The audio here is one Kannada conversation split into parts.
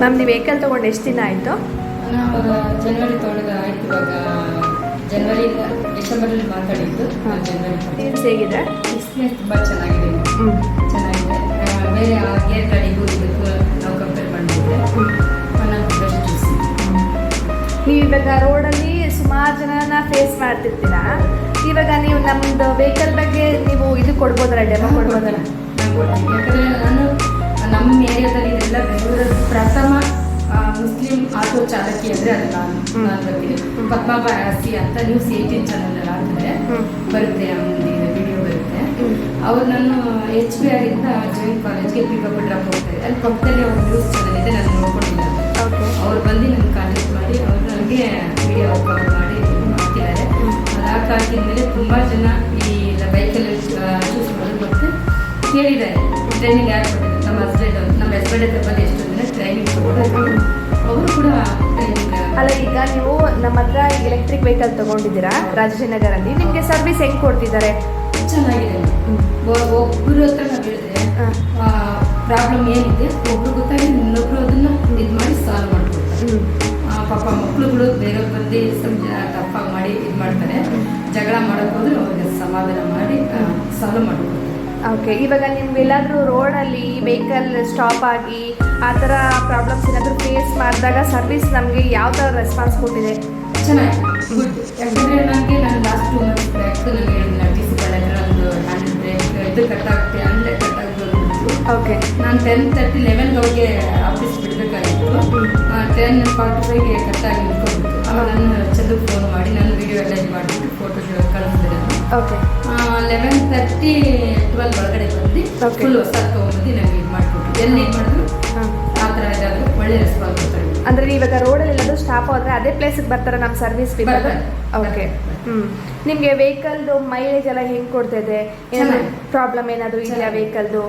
ಮ್ಯಾಮ್ ನೀವು ವೆಹಿಕಲ್ ತೊಗೊಂಡು ಎಷ್ಟು ದಿನ ಆಯಿತು? ನಾವು ಜನವರಿ ತೊಗೊಂಡು ಆಯ್ತು. ಇವಾಗ ಜನವರಿಯಿಂದ ಡಿಸೆಂಬರಲ್ಲಿ ಮಾತಾಡಿದ್ದು. ಜನವರಿ ಹೇಗಿದೆ? ಎಕ್ಸ್ಪೀರಿಯನ್ಸ್ ತುಂಬ ಚೆನ್ನಾಗಿದೆ. ಚೆನ್ನಾಗಿದೆ. ಬೇರೆ ಆ ಗೇರ್ ಗಾಡಿಗೂ ಇದಕ್ಕೂ ನಾವು ಕಂಪೇರ್ ಮಾಡಿದ್ರೆ ನಾನು ಬೆಸ್ಟ್ ಚೂಸ್. ನೀವು ಇವಾಗ ರೋಡಲ್ಲಿ ಸುಮಾರು ಜನನ ಫೇಸ್ ಮಾಡ್ತಿರ್ತೀರಾ. ಇವಾಗ ನೀವು ನಮ್ಮದು ವೆಹಿಕಲ್ ಬಗ್ಗೆ ನೀವು ಇದು ಕೊಡ್ಬೋದಲ್ಲ, ಡೆಮೋ ಕೊಡ್ಬೋದಲ್ಲ? ನಾನು ಕೊಡ್ತೀನಿ. ಯಾಕಂದರೆ ನಾನು ನಮ್ಮ ಏರಿಯಾದಲ್ಲಿ ಇದೆಲ್ಲ ಬೆಂಗಳೂರಲ್ಲಿ ಪ್ರಥಮ ಮುಸ್ಲಿಂ ಆಟೋ ಚಾಲಕಿ ಅಂದರೆ ಅದು ನಾನು ಬರ್ತೀನಿ. ಪದ್ಮಾಬಾ ಆಸಿ ಅಂತ ನ್ಯೂಸ್ 18 ಚಾನಲ್ ಹಾಕಿದ್ರೆ ಬರುತ್ತೆ, ವಿಡಿಯೋ ಬರುತ್ತೆ. ಅವ್ರು ನಾನು HBR ಇಂದ ಜೈನ್ ಕಾಲೇಜ್ಗೆ ಪಿಕಪ್ ಡ್ರಾಪ್ ಹೋಗ್ತಾರೆ. ಅಲ್ಲಿ ಪಕ್ಕದಲ್ಲಿ ಅವ್ರ ನ್ಯೂಸ್ ಚಾನಲ್ ಇದೆ, ನಾನು ನೋಡ್ಕೊಂಡಿಲ್ಲ. ಅವ್ರು ಬಂದು ನನಗೆ ಕಾಂಟ್ಯಾಕ್ಟ್ ಮಾಡಿ ಅವ್ರು ನನಗೆ ವಿಡಿಯೋ ಕವರ್ ಮಾಡಿ ಹಾಕಿದ್ದಾರೆ. ಅದು ಹಾಕಿದ್ಮೇಲೆ ತುಂಬ ಜನ ಈ ಬೈಕಲ್ಲಿ ಚೂಸ್ ಮಾಡೋದು ಮತ್ತೆ ಕೇಳಿದ್ದಾರೆ ಟ್ರೈನಿಂಗ್ ಯಾರು ಕೊಟ್ಟಿದ್ದಾರೆ. ನಮ್ಮ ಹಸ್ಬೆಂಡ್ ಹತ್ರ ಬಂದು ಎಷ್ಟು ದಿನ ಟ್ರೈನಿಂಗ್ ತಗೊಂಡು ಅವರು ಕೂಡ ಅಲ್ಲ, ಈಗ ನೀವು ನಮ್ಮ ಹತ್ರ ಎಲೆಕ್ಟ್ರಿಕ್ ವೆಹಿಕಲ್ ತೊಗೊಂಡಿದ್ದೀರಾ ರಾಜಾಜಿನಗರಲ್ಲಿ, ನಿಮಗೆ ಸರ್ವಿಸ್ ಹೆಂಗೆ ಕೊಡ್ತಿದ್ದಾರೆ? ಚೆನ್ನಾಗಿದೆ. ಒಬ್ಬರು ಹತ್ರ ನಾವು ಹೇಳಿದ್ರೆ ಪ್ರಾಬ್ಲಮ್ ಏನಿದೆ ಒಬ್ರು ಗೊತ್ತಾಗಿ ಇನ್ನೊಬ್ರು ಅದನ್ನ ಇದು ಮಾಡಿ ಸಾಲ್ವ್ ಮಾಡ್ಕೊಡ್ತಾರೆ. ಪಾಪ ಮಕ್ಕಳುಗಳು ಬೇರೆಯವ್ರು ಬಂದು ಟಫಾಗಿ ಮಾಡಿ ಇದು ಮಾಡ್ತಾರೆ. ಜಗಳ ಮಾಡೋಕೆ ಹೋದ್ರೆ ಅವ್ರಿಗೆ ಸಮಾಧಾನ ಮಾಡಿ ಸಾಲ್ವ್ ಮಾಡ್ಕೊಡ್ತಾರೆ. ಓಕೆ, ಇವಾಗ ನಿಮ್ಗೆಲ್ಲಾದರೂ ರೋಡಲ್ಲಿ ವೆಹಿಕಲ್ ಸ್ಟಾಪ್ ಆಗಿ ಆ ಥರ ಪ್ರಾಬ್ಲಮ್ಸ್ ಏನಾದರೂ ಫೇಸ್ ಮಾಡಿದಾಗ ಸರ್ವಿಸ್ ನಮಗೆ ಯಾವ ಥರ ರೆಸ್ಪಾನ್ಸ್ ಕೊಟ್ಟಿದೆ? ಚೆನ್ನಾಗಿ ಗುಡ್. ಯಾಕಂದರೆ ನಾನು ಲಾಸ್ಟ್ 2 months ಬ್ಯಾಕ್ ನಾನು ಹೇಳಿದ್ನ TC ಕಳೆದ್ರೆ ಒಂದು ಹ್ಯಾಂಡ್ ಬ್ರೇಕ್ ಇದು ಕಟ್ಟಾಗುತ್ತೆ, ಹ್ಯಾಂಡ್ ಕಟ್ಟಾಗಿ ಬಂದ್ಬಿಟ್ಟು. ಓಕೆ, ನಾನು 10:30 11 ಅವ್ರಿಗೆ ಆಫೀಸ್ ಬಿಡಬೇಕಾಗಿತ್ತು. 10:45ಗೆ ಕಟ್ಟಾಗಿ ನಿಂತ್ಕೊಂಡ್ಬಿಟ್ಟು ಆಮೇಲೆ ನಾನು ಚಂದಕ್ಕೆ ಫೋನ್ ಮಾಡಿ ನಾನು ವಿಡಿಯೋ ಎಲ್ಲ ಇದು ಮಾಡಿಬಿಟ್ಟು ಫೋಟೋ ಕಳಿಸಿದೆ. ಓಕೆ, 11:30 12 ಒಳಗಡೆ ಬಂದು ಫುಲ್ ಹೊಸ ತೊಗೊಂಬಂದು ನನಗೆ ಇದು ಮಾಡಿಕೊಟ್ಟು ಎಲ್ಲಿ ಇದು ಮಾಡಿದ್ರು ಆ ಥರ ಇದಾದರೂ ಒಳ್ಳೆ ರೆಸ್ಪಾನ್ಸ್ ಕೊಡ್ತಾರೆ. ಅಂದರೆ ಇವಾಗ ರೋಡಲ್ಲಿ ಎಲ್ಲಾದರೂ ಸ್ಟಾಪ್ ಹೋದರೆ ಅದೇ ಪ್ಲೇಸಿಗೆ ಬರ್ತಾರೆ ನಮ್ಮ ಸರ್ವಿಸ್ ಬಿಡೋದು? ಓಕೆ, ನಿಮಗೆ ವೆಹಿಕಲ್ದು ಮೈಲೇಜ್ ಎಲ್ಲ ಹೆಂಗೆ ಕೊಡ್ತಾ ಇದೆ? ಏನಾದರೂ ಪ್ರಾಬ್ಲಮ್ ಏನಾದರೂ ಇದೆಯಾ ವೆಹಿಕಲ್ದು?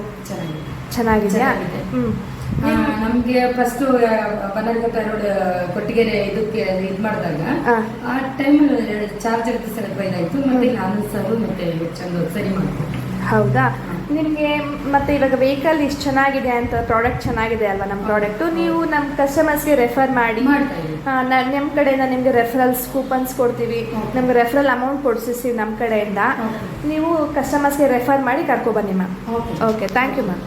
ಚೆನ್ನಾಗಿದೆಯಾ? ನಮಗೆ ಫಸ್ಟು ಬನ್ನರ್ಘಟ್ಟ ರೋಡ್ ಕೊಟ್ಟಿಗೆರೆ ಇದಕ್ಕೆ ಇದು ಮಾಡಿದಾಗ ಆ ಟೈಮಲ್ಲಿ ಚಾರ್ಜರ್ ಇದಾಯಿತು. ಮತ್ತೆ ನಾನು ಸರ್ ಮತ್ತೆ ಚಂದ ಸರಿ ಮಾಡ್ತೀನಿ. ಹೌದಾ? ನಿಮಗೆ ಮತ್ತೆ ಇವಾಗ ವೆಹಿಕಲ್ ಇಷ್ಟು ಚೆನ್ನಾಗಿದೆ ಅಂತ, ಪ್ರಾಡಕ್ಟ್ ಚೆನ್ನಾಗಿದೆ ಅಲ್ವಾ ನಮ್ಮ ಪ್ರಾಡಕ್ಟು, ನೀವು ನಮ್ಮ ಕಸ್ಟಮರ್ಸ್ಗೆ ರೆಫರ್ ಮಾಡಿ ನಮ್ಮ ಕಡೆಯಿಂದ ನಿಮಗೆ ರೆಫರಲ್ಸ್ ಕೂಪನ್ಸ್ ಕೊಡ್ತೀವಿ, ನಮ್ಗೆ ರೆಫರಲ್ ಅಮೌಂಟ್ ಕೊಡಿಸ್ತೀವಿ ನಮ್ಮ ಕಡೆಯಿಂದ. ನೀವು ಕಸ್ಟಮರ್ಸ್ಗೆ ರೆಫರ್ ಮಾಡಿ ಕರ್ಕೊಬನ್ನಿ ma'am. Okay, thank you ma'am.